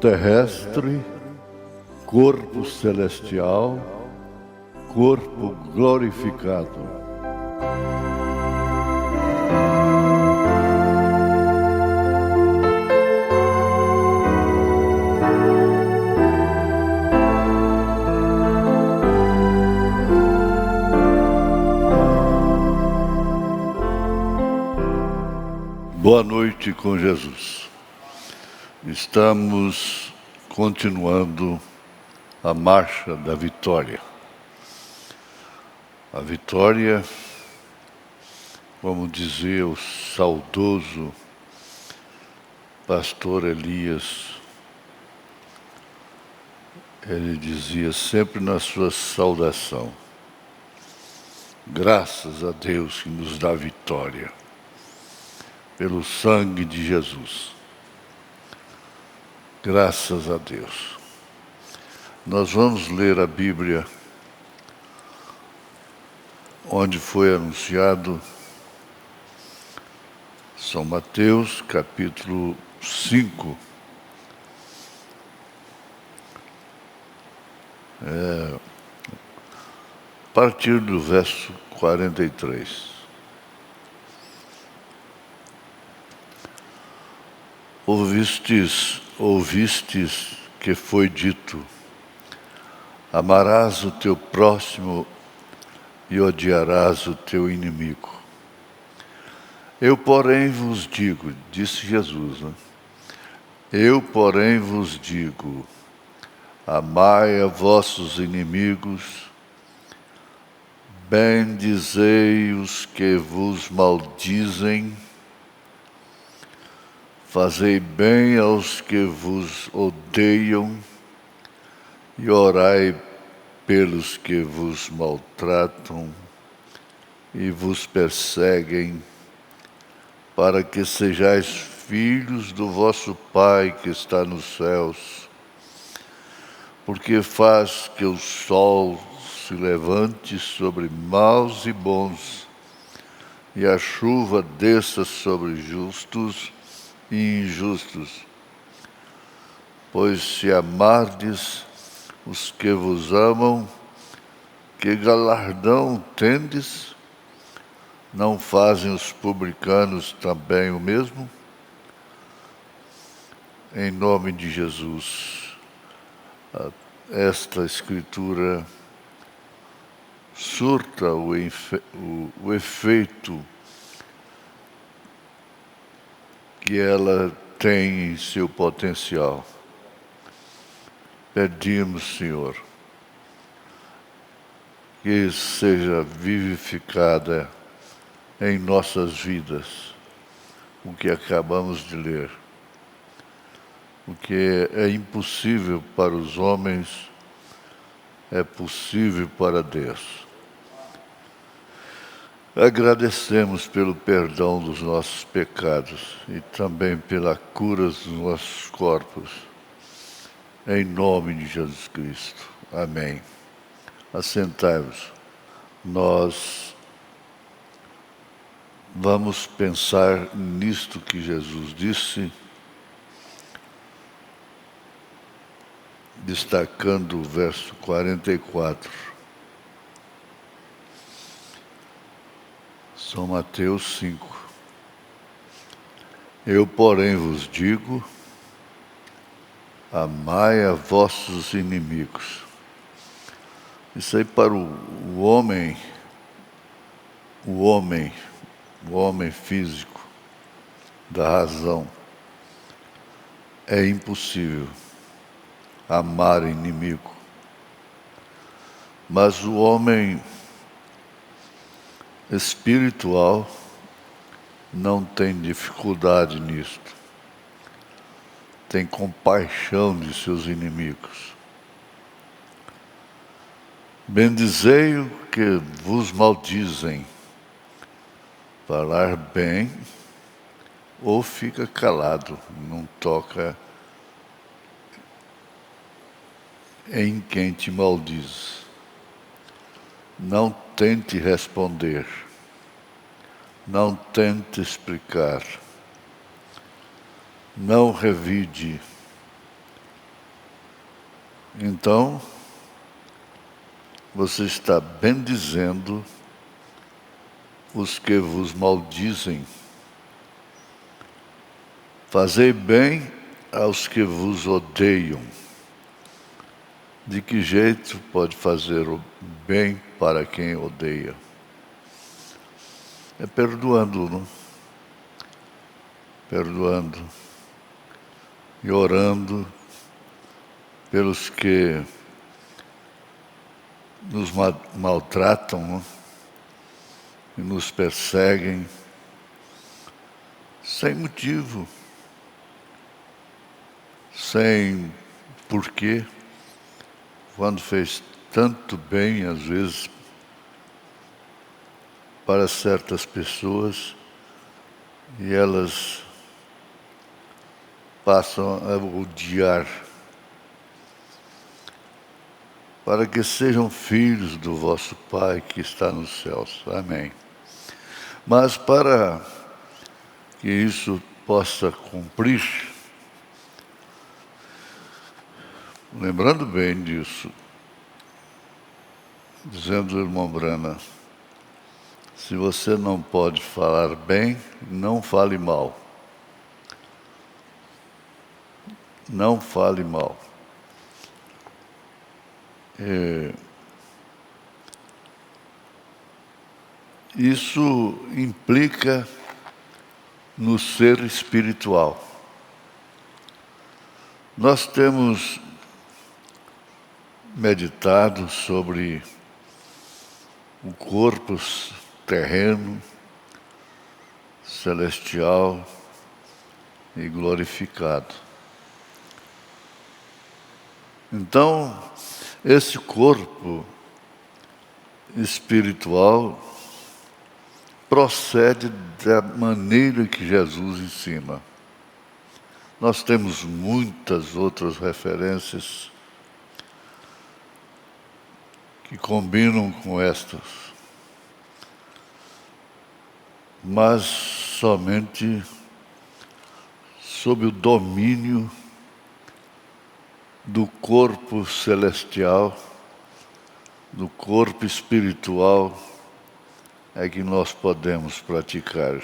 terrestre, corpo celestial, corpo glorificado. Boa noite com Jesus. Estamos continuando a marcha da vitória. A vitória, como dizia o saudoso pastor Elias, ele dizia sempre na sua saudação: graças a Deus que nos dá vitória, pelo sangue de Jesus. Graças a Deus. Nós vamos ler a Bíblia onde foi anunciado São Mateus, capítulo 5. A partir do verso 43. Ouvistes que foi dito: amarás o teu próximo e odiarás o teu inimigo. Eu, porém, vos digo, disse Jesus, né? Eu, porém, vos digo, amai a vossos inimigos, bendizei os que vos maldizem, fazei bem aos que vos odeiam e orai pelos que vos maltratam e vos perseguem, para que sejais filhos do vosso Pai que está nos céus, porque faz que o sol se levante sobre maus e bons, e a chuva desça sobre justos e injustos. Pois se amardes os que vos amam, que galardão tendes? Não fazem os publicanos também o mesmo? Em nome de Jesus, esta Escritura surta o efeito que ela tem em seu potencial. Pedimos, Senhor, que seja vivificada em nossas vidas o que acabamos de ler. O que é impossível para os homens é possível para Deus. Agradecemos pelo perdão dos nossos pecados e também pela cura dos nossos corpos. Em nome de Jesus Cristo. Amém. Assentai-vos. Nós vamos pensar nisto que Jesus disse, destacando o verso 44. São Mateus 5. Eu, porém, vos digo: amai a vossos inimigos. Isso aí para o homem físico, da razão, é impossível amar inimigo. Mas o homem espiritual não tem dificuldade nisto. Tem compaixão de seus inimigos. Bendizei o que vos maldizem. Falar bem ou fica calado, não toca em quem te maldiz. Não tente responder. Não tente explicar. Não revide. Então, você está bendizendo os que vos maldizem. Fazei bem aos que vos odeiam. De que jeito pode fazer o bem para quem odeia? É perdoando, não? Perdoando e orando pelos que nos maltratam, não? E nos perseguem sem motivo, sem porquê, quando fez tanto bem, às vezes, para certas pessoas, e elas passam a odiar, para que sejam filhos do vosso Pai que está nos céus. Amém. Mas para que isso possa cumprir, lembrando bem disso, dizendo o irmão Brana, se você não pode falar bem, não fale mal. Não fale mal. Isso implica no ser espiritual. Nós temos meditado sobre o corpo terreno, celestial e glorificado. Então, esse corpo espiritual procede da maneira que Jesus ensina. Nós temos muitas outras referências que combinam com estas, mas somente sob o domínio do corpo celestial, do corpo espiritual, é que nós podemos praticar.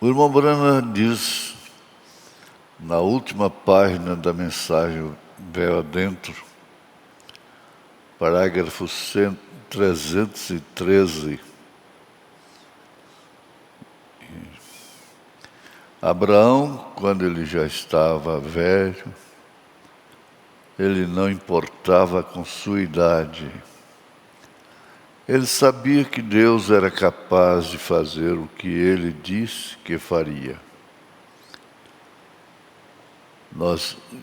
O irmão Brana diz, na última página da mensagem Véu Adentro, parágrafo 313, Abraão, quando ele já estava velho, ele não importava com sua idade. Ele sabia que Deus era capaz de fazer o que ele disse que faria.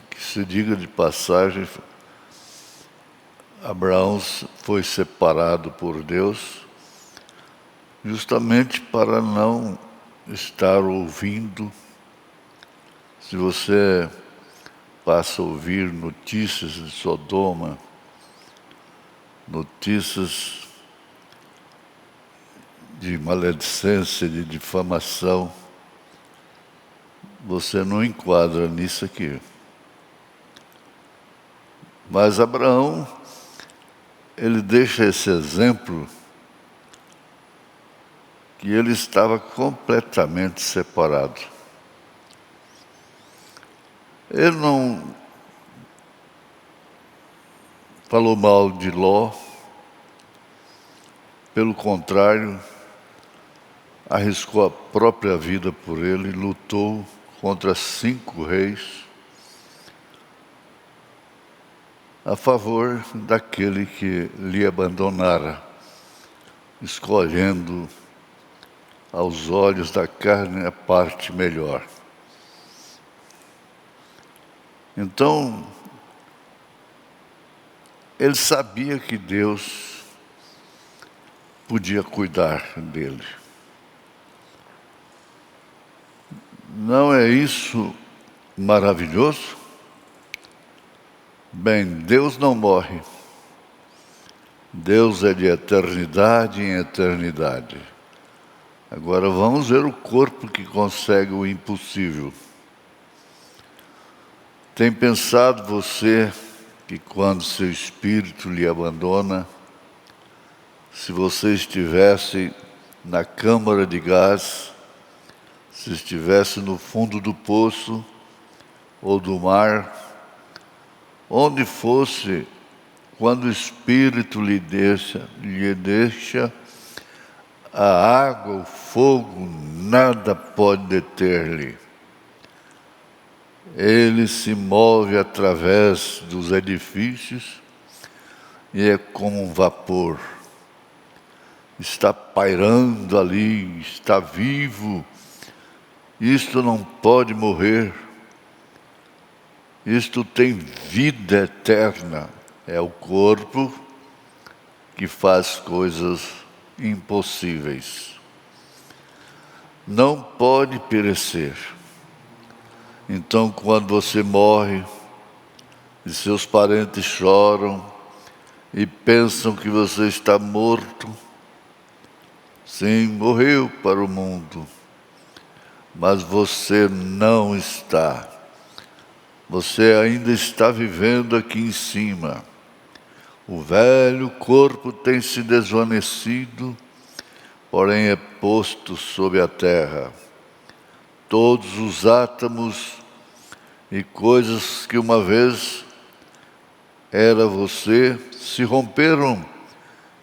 Que se diga de passagem, Abraão foi separado por Deus justamente para não estar ouvindo. Se você passa a ouvir notícias de Sodoma, notícias de maledicência, de difamação, você não enquadra nisso aqui. Mas Abraão, ele deixa esse exemplo que ele estava completamente separado. Ele não falou mal de Ló, pelo contrário, arriscou a própria vida por ele, lutou contra 5 reis a favor daquele que lhe abandonara, escolhendo aos olhos da carne a parte melhor. Então, ele sabia que Deus podia cuidar dele. Não é isso maravilhoso? Bem, Deus não morre. Deus é de eternidade em eternidade. Agora vamos ver o corpo que consegue o impossível. Tem pensado você que quando seu espírito lhe abandona, se você estivesse na câmara de gás, se estivesse no fundo do poço ou do mar, onde fosse, quando o espírito lhe deixa, a água, o fogo, nada pode deter-lhe. Ele se move através dos edifícios e é como um vapor. Está pairando ali, está vivo. Isto não pode morrer. Isto tem vida eterna. É o corpo que faz coisas impossíveis. Não pode perecer. Então, quando você morre, e seus parentes choram e pensam que você está morto, sim, morreu para o mundo, mas você não está. Você ainda está vivendo aqui em cima. O velho corpo tem se desvanecido, porém é posto sob a terra. Todos os átomos e coisas que uma vez era você se romperam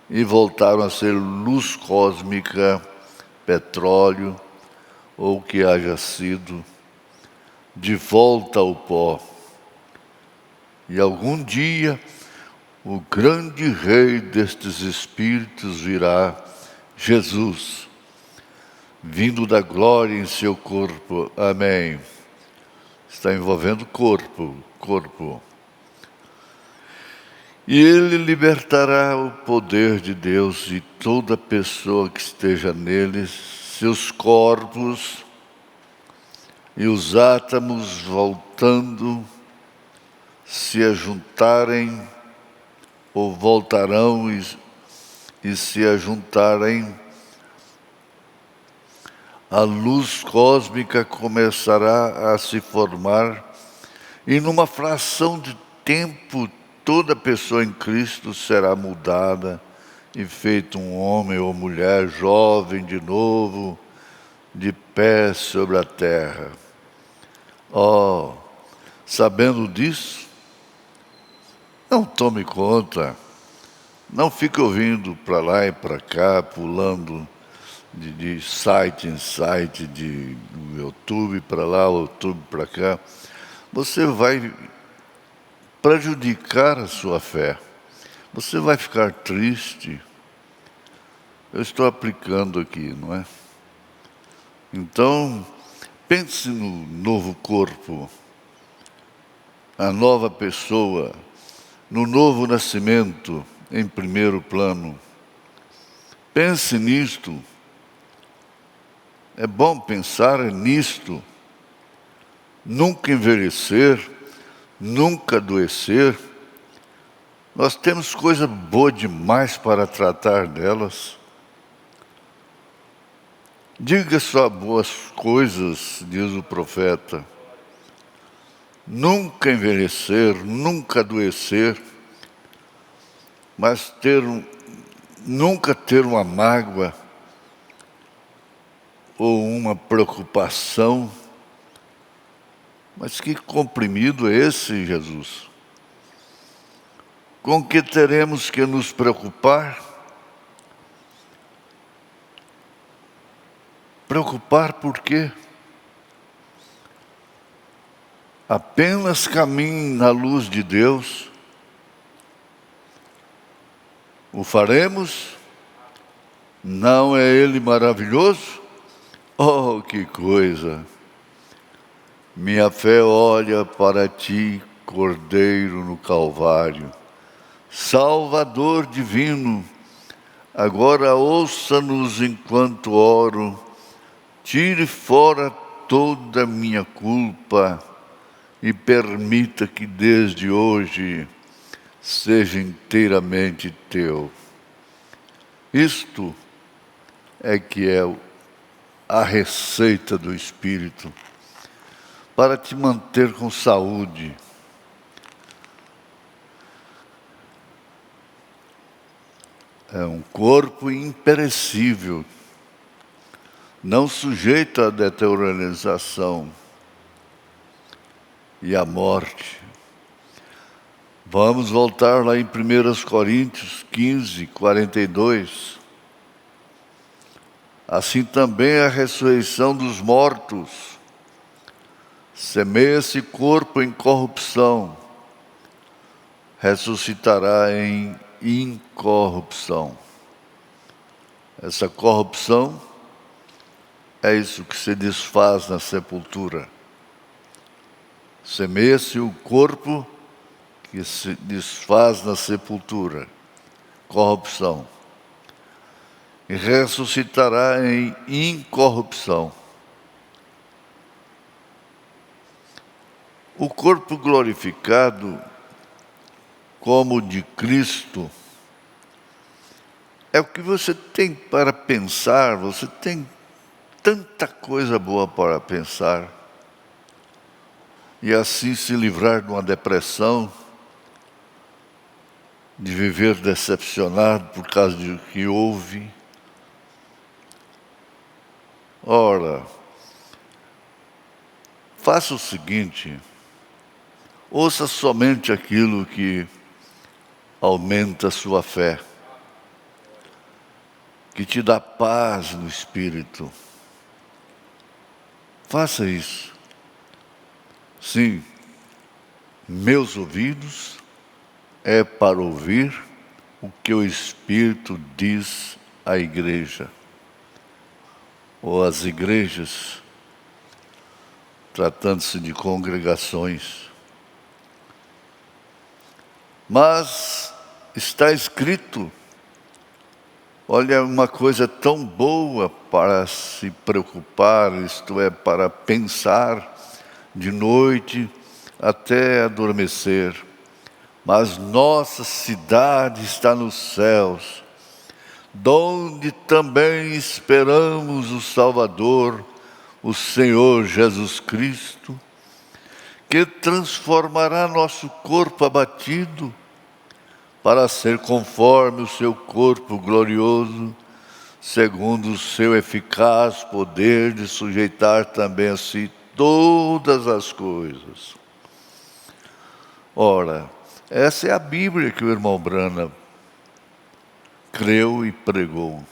e voltaram a ser luz cósmica, petróleo ou o que haja sido, de volta ao pó. E algum dia o grande rei destes espíritos virá, Jesus, vindo da glória em seu corpo. Amém. Está envolvendo corpo. E ele libertará o poder de Deus de toda pessoa que esteja neles, seus corpos e os átomos voltando, se ajuntarem ou voltarão e se ajuntarem. A luz cósmica começará a se formar e numa fração de tempo toda pessoa em Cristo será mudada e feita um homem ou mulher jovem de novo, de pé sobre a terra. Oh, sabendo disso, não tome conta, não fique ouvindo para lá e para cá, pulando de site em site, de YouTube para lá, YouTube para cá. Você vai prejudicar a sua fé. Você vai ficar triste. Eu estou aplicando aqui, não é? Então, pense no novo corpo, a nova pessoa, no novo nascimento em primeiro plano. Pense nisto. É bom pensar nisto. Nunca envelhecer, nunca adoecer. Nós temos coisa boa demais para tratar delas. Diga só boas coisas, diz o profeta. Nunca envelhecer, nunca adoecer, mas nunca ter uma mágoa ou uma preocupação. Mas que comprimido é esse, Jesus? Com que teremos que nos preocupar? Preocupar por quê? Apenas caminhe na luz de Deus. O faremos? Não é Ele maravilhoso? Oh, que coisa! Minha fé olha para ti, Cordeiro no Calvário. Salvador divino, agora ouça-nos enquanto oro. Tire fora toda a minha culpa e permita que desde hoje seja inteiramente teu. Isto é que é a receita do Espírito. para te manter com saúde. É um corpo imperecível, não sujeito à deteriorização e à morte. Vamos voltar lá em 1 Coríntios 15, 42. Assim também a ressurreição dos mortos. Semeia-se corpo em corrupção, ressuscitará em incorrupção. Essa corrupção é isso que se desfaz na sepultura. Semeia-se o corpo que se desfaz na sepultura, corrupção, e ressuscitará em incorrupção. O corpo glorificado, como o de Cristo, é o que você tem para pensar, você tem tanta coisa boa para pensar, e assim se livrar de uma depressão, de viver decepcionado por causa do que houve. Ora, faça o seguinte: ouça somente aquilo que aumenta a sua fé, que te dá paz no espírito. Faça isso. Sim, meus ouvidos é para ouvir o que o Espírito diz à igreja, ou às igrejas, tratando-se de congregações. Mas está escrito, olha, uma coisa tão boa para se preocupar, isto é, para pensar de noite até adormecer. Mas nossa cidade está nos céus, donde também esperamos o Salvador, o Senhor Jesus Cristo, que transformará nosso corpo abatido para ser conforme o seu corpo glorioso, segundo o seu eficaz poder de sujeitar também a si todas as coisas. Ora, essa é a Bíblia que o irmão Branham creu e pregou.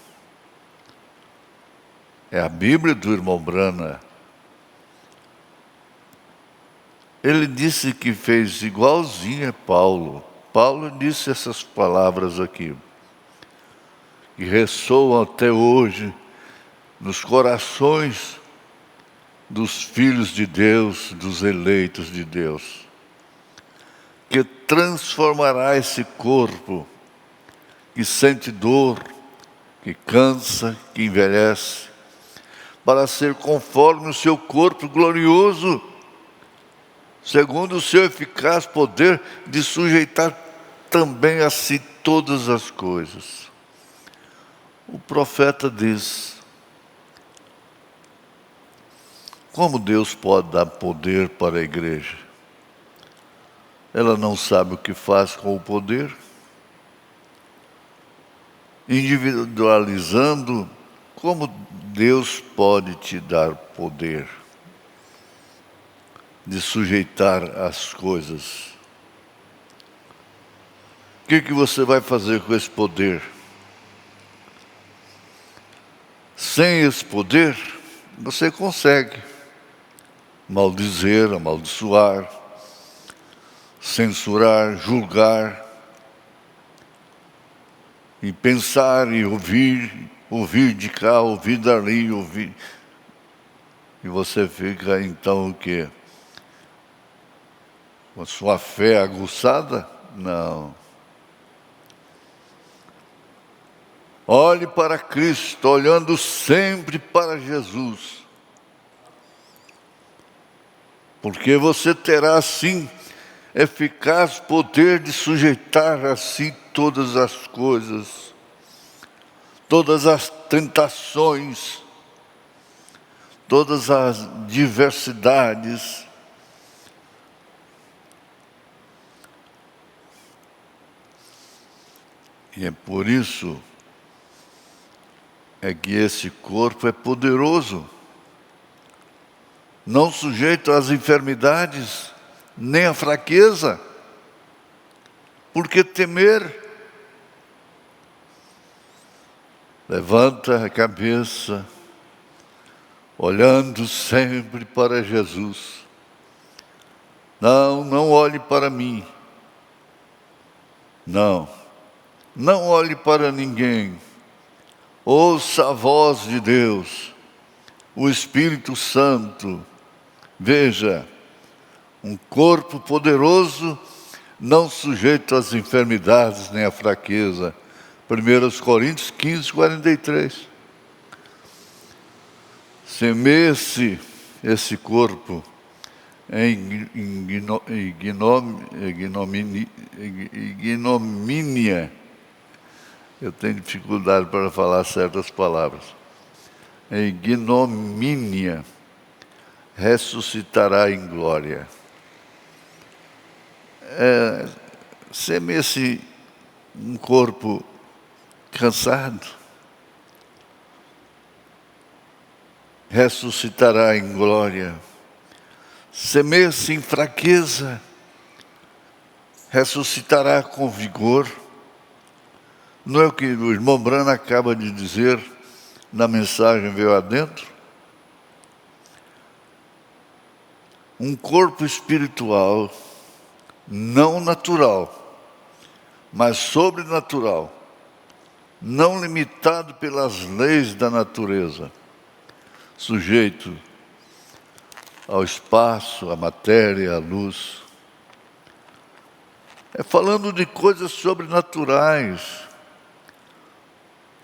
É a Bíblia do irmão Branham. Ele disse que fez igualzinho a Paulo. Paulo disse essas palavras aqui, que ressoam até hoje nos corações dos filhos de Deus, dos eleitos de Deus, que transformará esse corpo que sente dor, que cansa, que envelhece, para ser conforme o seu corpo glorioso, segundo o seu eficaz poder de sujeitar também a si todas as coisas. O profeta diz: como Deus pode dar poder para a igreja? Ela não sabe o que faz com o poder. Individualizando, como Deus pode te dar poder de sujeitar as coisas? O que você vai fazer com esse poder? Sem esse poder, você consegue maldizer, amaldiçoar, censurar, julgar, e pensar e ouvir de cá, ouvir dali, ouvir. E você fica então o quê? Com a sua fé aguçada? Não. Olhe para Cristo, olhando sempre para Jesus. Porque você terá assim eficaz poder de sujeitar a si todas as coisas, todas as tentações, todas as diversidades, E é por isso que esse corpo é poderoso, não sujeito às enfermidades, nem à fraqueza. Por que temer? Levanta a cabeça, olhando sempre para Jesus. Não olhe para mim. Não olhe para ninguém. Ouça a voz de Deus, o Espírito Santo. Veja, um corpo poderoso, não sujeito às enfermidades nem à fraqueza. 1 Coríntios 15, 43. Semeie-se esse corpo em ignomínia. Eu tenho dificuldade para falar certas palavras. Em ignomínia, ressuscitará em glória. Semeie-se um corpo cansado, ressuscitará em glória. Semeie-se em fraqueza, ressuscitará com vigor. Não é o que o irmão Brana acaba de dizer na mensagem Veio Adentro? Um corpo espiritual, não natural, mas sobrenatural, não limitado pelas leis da natureza, sujeito ao espaço, à matéria, à luz. É falando de coisas sobrenaturais,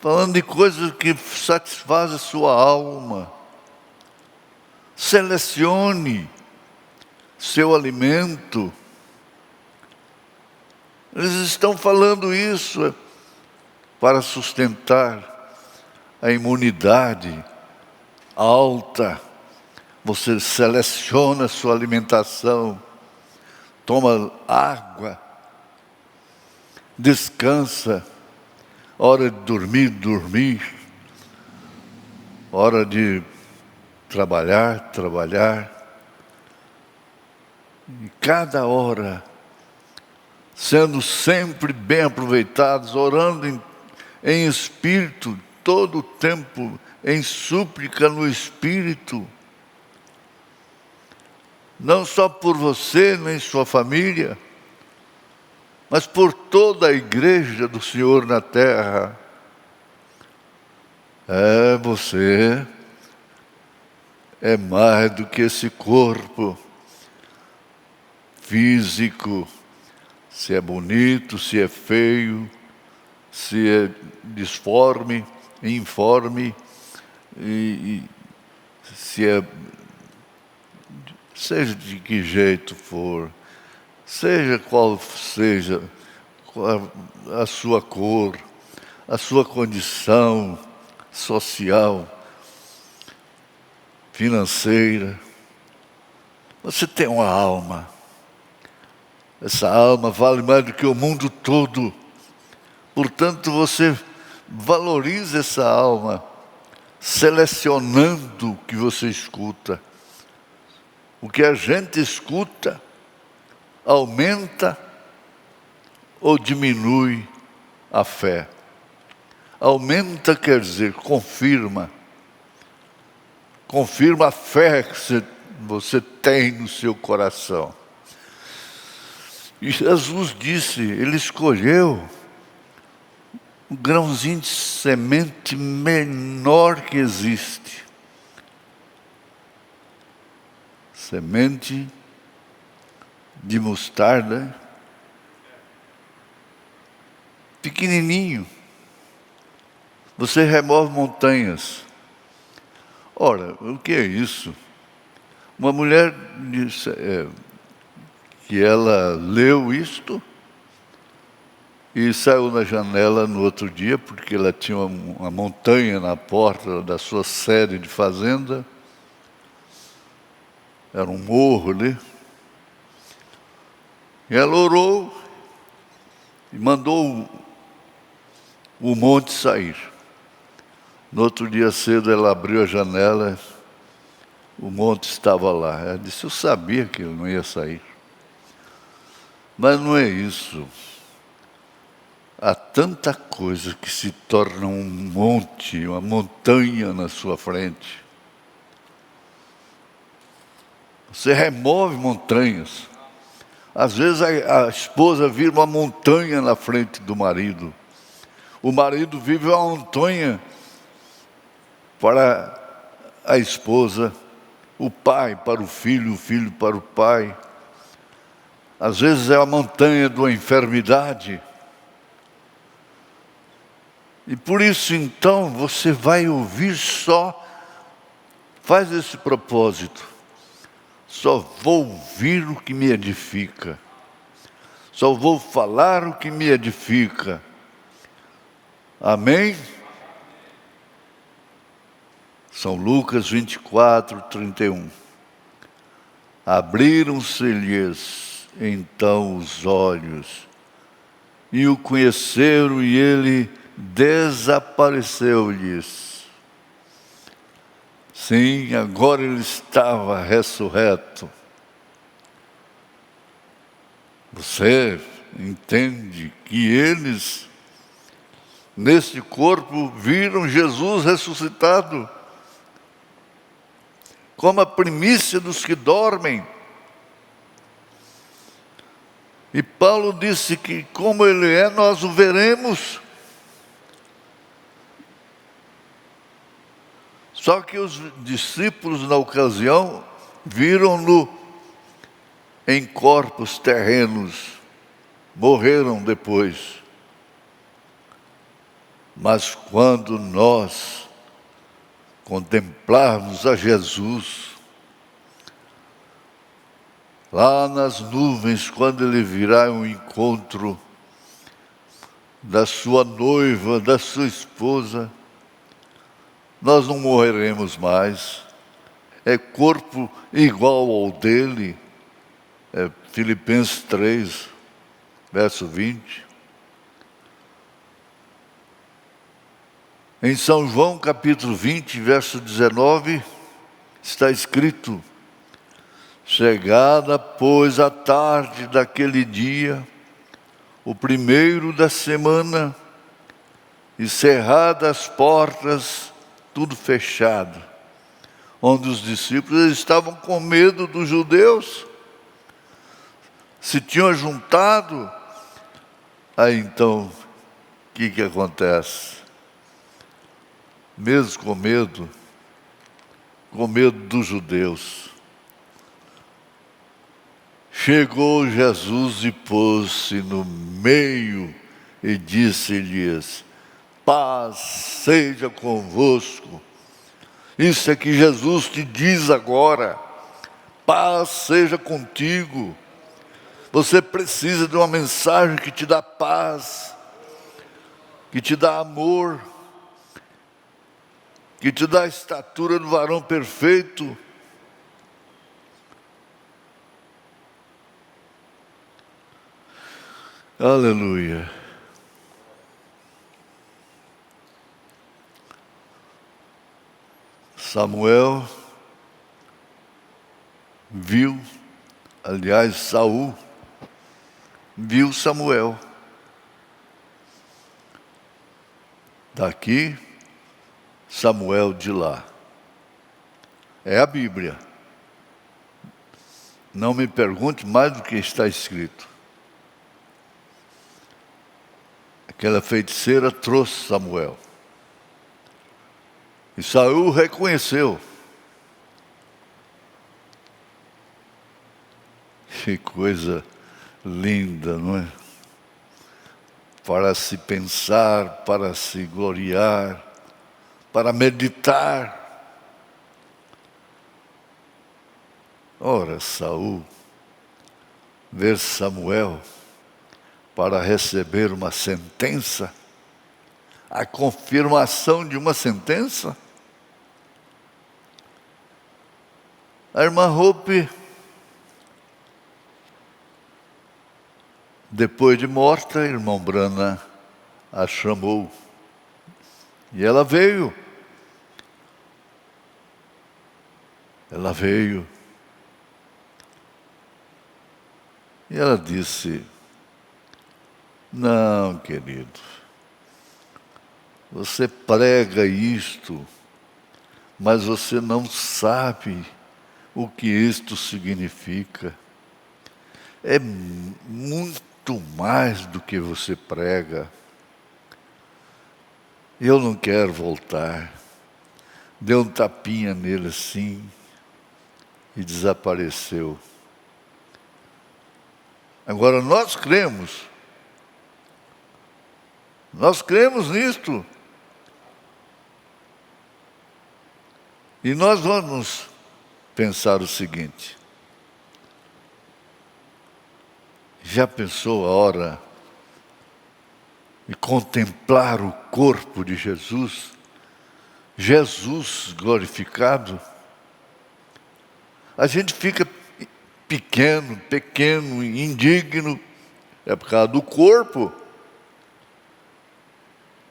falando de coisas que satisfazem a sua alma. Selecione seu alimento. Eles estão falando isso para sustentar a imunidade alta. Você seleciona a sua alimentação, toma água, descansa, hora de dormir, hora de trabalhar. E cada hora, sendo sempre bem aproveitados, orando em espírito, todo o tempo, em súplica no espírito. Não só por você, nem sua família, mas por toda a igreja do Senhor na terra. Você é mais do que esse corpo físico, se é bonito, se é feio, se é disforme, informe, e se é, seja de que jeito for, seja qual seja a sua cor, a sua condição social, financeira, você tem uma alma. Essa alma vale mais do que o mundo todo. Portanto, você valoriza essa alma, selecionando o que você escuta. O que a gente escuta aumenta ou diminui a fé. Aumenta quer dizer, confirma a fé que você tem no seu coração. E Jesus disse, Ele escolheu o grãozinho de semente menor que existe. Semente de mostarda, pequenininho. Você remove montanhas. Ora, o que é isso? Uma mulher disse que ela leu isto e saiu na janela no outro dia, porque ela tinha uma montanha na porta da sua sede de fazenda. Era um morro ali. E ela orou e mandou o monte sair. No outro dia cedo ela abriu a janela, o monte estava lá. Ela disse, eu sabia que ele não ia sair. Mas não é isso. Há tanta coisa que se torna um monte, uma montanha na sua frente. Você remove montanhas. Às vezes a esposa vira uma montanha na frente do marido. O marido vive uma montanha para a esposa, o pai para o filho para o pai. Às vezes é a montanha de uma enfermidade. E por isso então você vai ouvir só, faz esse propósito. Só vou ouvir o que me edifica. Só vou falar o que me edifica. Amém? São Lucas 24, 31. Abriram-se-lhes então os olhos, e o conheceram, e ele desapareceu-lhes. Sim, agora ele estava ressurreto. Você entende que eles, nesse corpo, viram Jesus ressuscitado, como a primícia dos que dormem. E Paulo disse que como ele é, nós o veremos. Só que os discípulos, na ocasião, viram-no em corpos terrenos, morreram depois. Mas quando nós contemplarmos a Jesus, lá nas nuvens, quando ele virá ao encontro da sua noiva, da sua esposa, nós não morreremos mais. É corpo igual ao dele. É Filipenses 3, verso 20. Em São João, capítulo 20, verso 19, está escrito: chegada, pois, a tarde daquele dia, o primeiro da semana, e cerradas as portas, tudo fechado, onde os discípulos estavam com medo dos judeus, se tinham juntado. Aí então, o que acontece? Mesmo com medo dos judeus, chegou Jesus e pôs-se no meio e disse-lhes: paz seja convosco. Isso é que Jesus te diz agora: paz seja contigo. Você precisa de uma mensagem que te dá paz, que te dá amor, que te dá a estatura do varão perfeito. Aleluia. Samuel viu, aliás, Saul viu Samuel. Daqui, Samuel de lá. É a Bíblia. Não me pergunte mais do que está escrito. Aquela feiticeira trouxe Samuel. E Saul reconheceu. Que coisa linda, não é? Para se pensar, para se gloriar, para meditar. Ora, Saul, ver Samuel para receber uma sentença, a confirmação de uma sentença. A irmã Hope, depois de morta, irmão Brana a chamou E ela veio. Ela veio. E ela disse: não, querido, você prega isto, mas você não sabe o que isto significa. É muito mais do que você prega. Eu não quero voltar. Deu um tapinha nele assim e desapareceu. Agora nós cremos nisto. E nós vamos pensar o seguinte: já pensou a hora de contemplar o corpo de Jesus? Jesus glorificado? A gente fica pequeno, indigno, é por causa do corpo.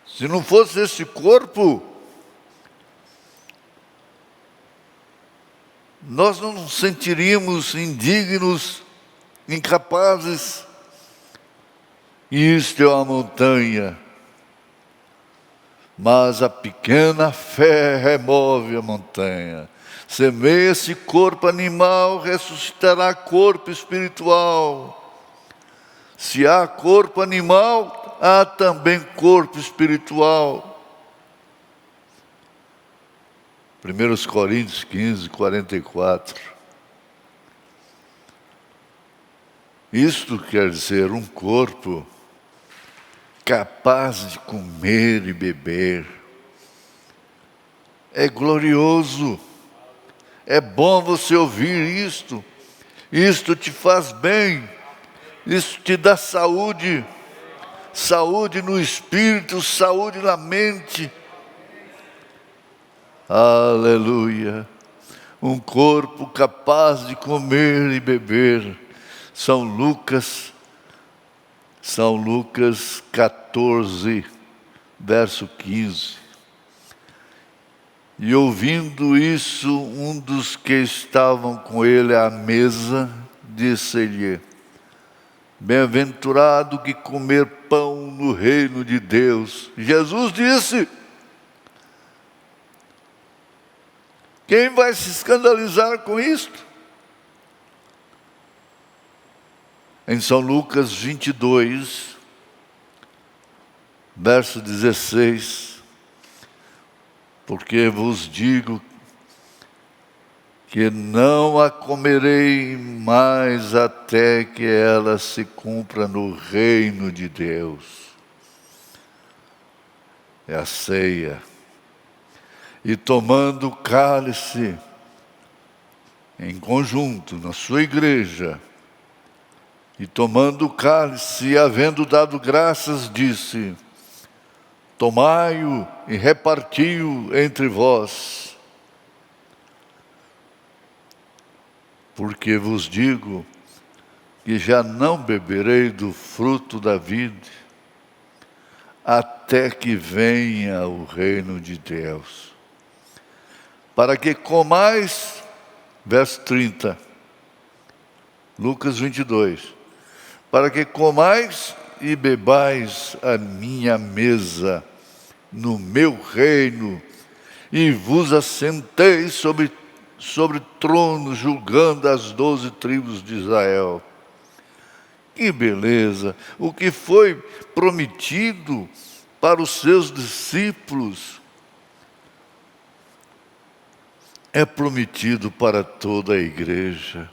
Se não fosse esse corpo, nós não nos sentiríamos indignos, incapazes. Isto é uma montanha, mas a pequena fé remove a montanha. Semeia esse corpo animal, ressuscitará corpo espiritual. Se há corpo animal, há também corpo espiritual. 1 Coríntios 15, 44. Isto quer dizer um corpo capaz de comer e beber. É glorioso. É bom você ouvir isto. Isto te faz bem. Isso te dá saúde. Saúde no espírito, saúde na mente. Aleluia. Um corpo capaz de comer e beber. São Lucas 14, verso 15. E ouvindo isso, um dos que estavam com ele à mesa, disse-lhe: bem-aventurado que comer pão no reino de Deus. Jesus disse: quem vai se escandalizar com isto? Em São Lucas 22, verso 16, porque vos digo que não a comerei mais até que ela se cumpra no reino de Deus. É a ceia. E tomando o cálice, em conjunto, na sua igreja, e tomando o cálice, e havendo dado graças, disse: tomai-o e reparti-o entre vós, porque vos digo que já não beberei do fruto da vide, até que venha o reino de Deus. Para que comais, verso 30, Lucas 22, para que comais e bebais a minha mesa no meu reino, e vos assenteis sobre tronos, julgando as 12 tribos de Israel. Que beleza! O que foi prometido para os seus discípulos é prometido para toda a igreja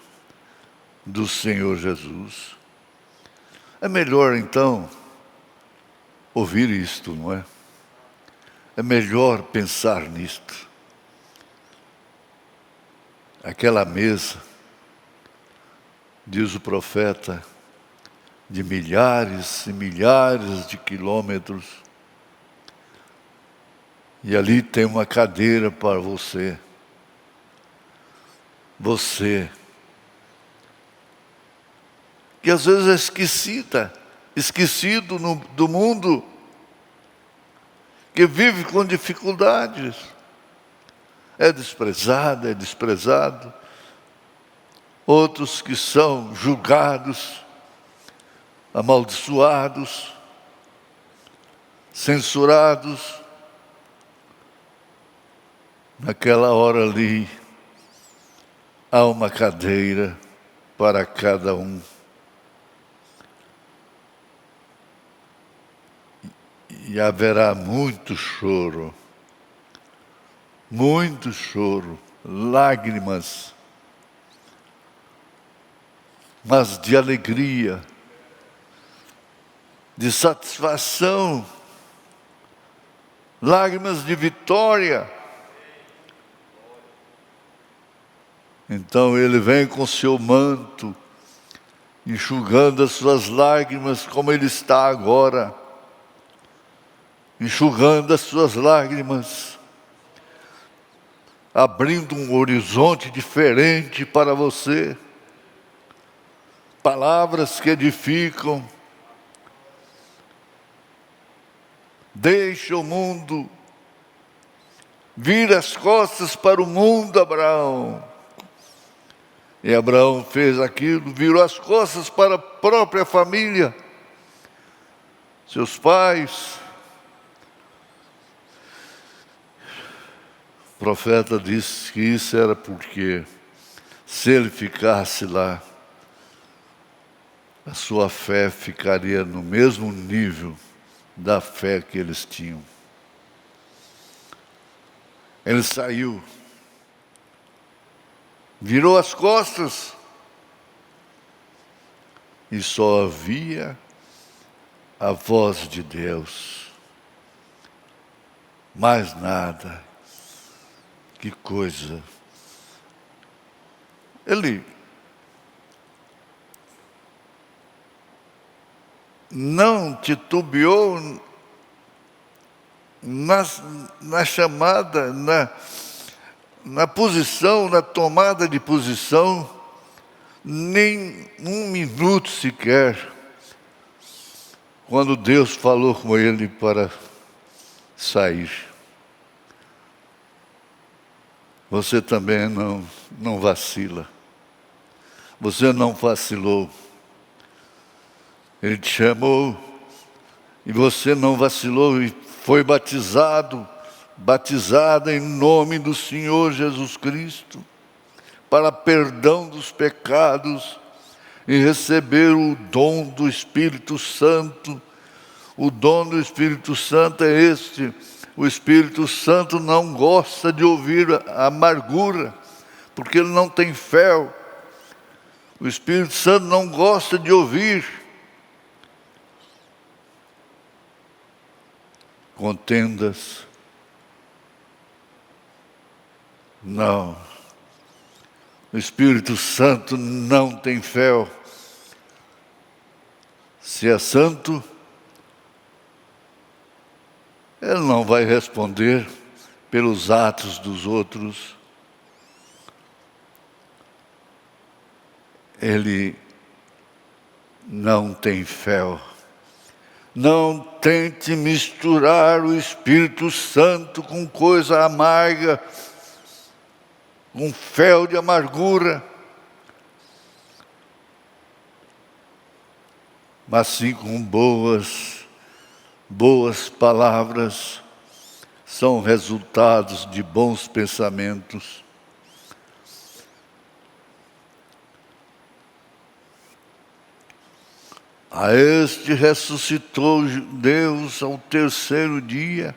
do Senhor Jesus. É melhor, então, ouvir isto, não é? É melhor pensar nisto. Aquela mesa, diz o profeta, de milhares e milhares de quilômetros, e ali tem uma cadeira para você. Você, que às vezes é esquecido do mundo, que vive com dificuldades. É desprezado. Outros que são julgados, amaldiçoados, censurados. Naquela hora ali, há uma cadeira para cada um. E haverá muito choro, lágrimas, mas de alegria, de satisfação, lágrimas de vitória. Então ele vem com seu manto, enxugando as suas lágrimas, como ele está agora, enxugando as suas lágrimas, abrindo um horizonte diferente para você, palavras que edificam. Deixa o mundo, vira as costas para o mundo, Abraão. E Abraão fez aquilo, virou as costas para a própria família, seus pais. O profeta disse que isso era porque, se ele ficasse lá, a sua fé ficaria no mesmo nível da fé que eles tinham. Ele saiu, virou as costas e só havia a voz de Deus. Mais nada. Que coisa. Ele não titubeou na chamada, na posição, na tomada de posição, nem um minuto sequer, quando Deus falou com ele para sair. Você também não vacila. Você não vacilou. Ele te chamou e você não vacilou e foi batizada em nome do Senhor Jesus Cristo, para perdão dos pecados e receber o dom do Espírito Santo. O dom do Espírito Santo é este. O Espírito Santo não gosta de ouvir a amargura, porque ele não tem fel. O Espírito Santo não gosta de ouvir contendas. Não. O Espírito Santo não tem fel. Se é santo, ele não vai responder pelos atos dos outros. Ele não tem fel. Não tente misturar o Espírito Santo com coisa amarga, com fel de amargura. Mas sim com boas palavras, são resultados de bons pensamentos. A este ressuscitou Deus ao terceiro dia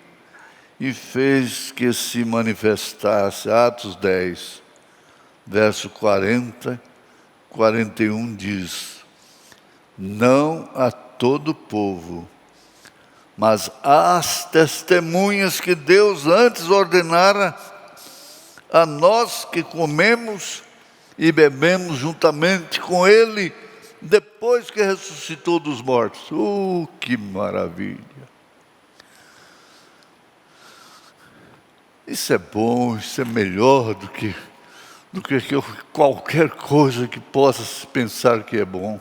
e fez que se manifestasse. Atos 10, verso 40, 41 diz: não a todo o povo, mas às testemunhas que Deus antes ordenara a nós que comemos e bebemos juntamente com Ele, depois que ressuscitou dos mortos. Que maravilha! Isso é bom, isso é melhor do que qualquer coisa que possa se pensar que é bom.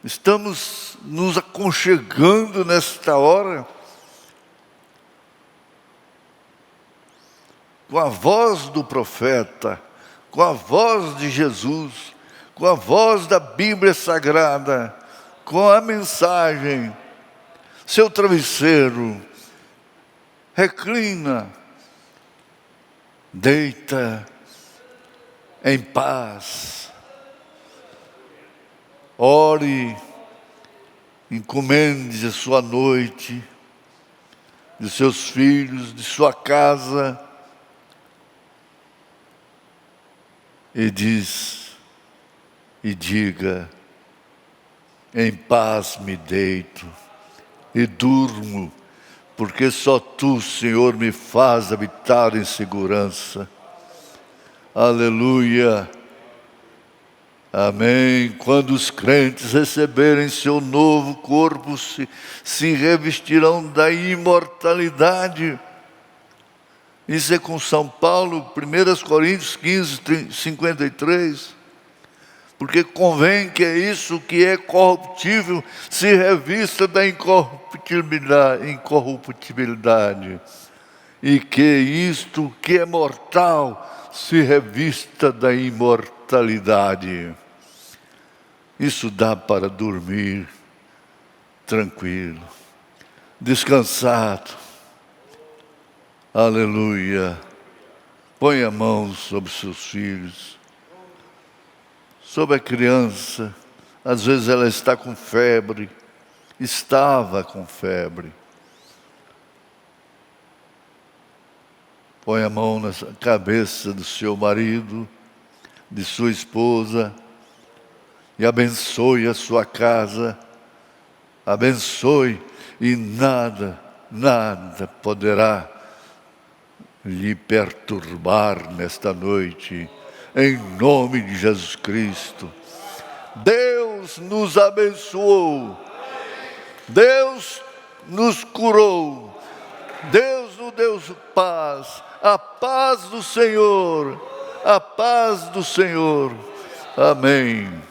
Estamos nos aconchegando nesta hora com a voz do profeta, com a voz de Jesus, com a voz da Bíblia Sagrada, com a mensagem. Seu travesseiro, reclina, deita em paz. Ore, encomende a sua noite, de seus filhos, de sua casa, e diga: em paz me deito e durmo, porque só Tu, Senhor, me faz habitar em segurança. Aleluia. Amém. Quando os crentes receberem seu novo corpo, se revestirão da imortalidade. Isso é com São Paulo, 1 Coríntios 15, 53. Porque convém que é isso que é corruptível se revista da incorruptibilidade, e que isto que é mortal se revista da imortalidade. Isso dá para dormir tranquilo, descansado. Aleluia. Põe a mão sobre seus filhos, sobre a criança. Às vezes ela está com febre, estava com febre. Põe a mão na cabeça do seu marido, de sua esposa, e abençoe a sua casa. Abençoe, e nada poderá lhe perturbar nesta noite, em nome de Jesus Cristo. Deus nos abençoou, Deus nos curou, Deus nos deu paz, a paz do Senhor, a paz do Senhor. Amém.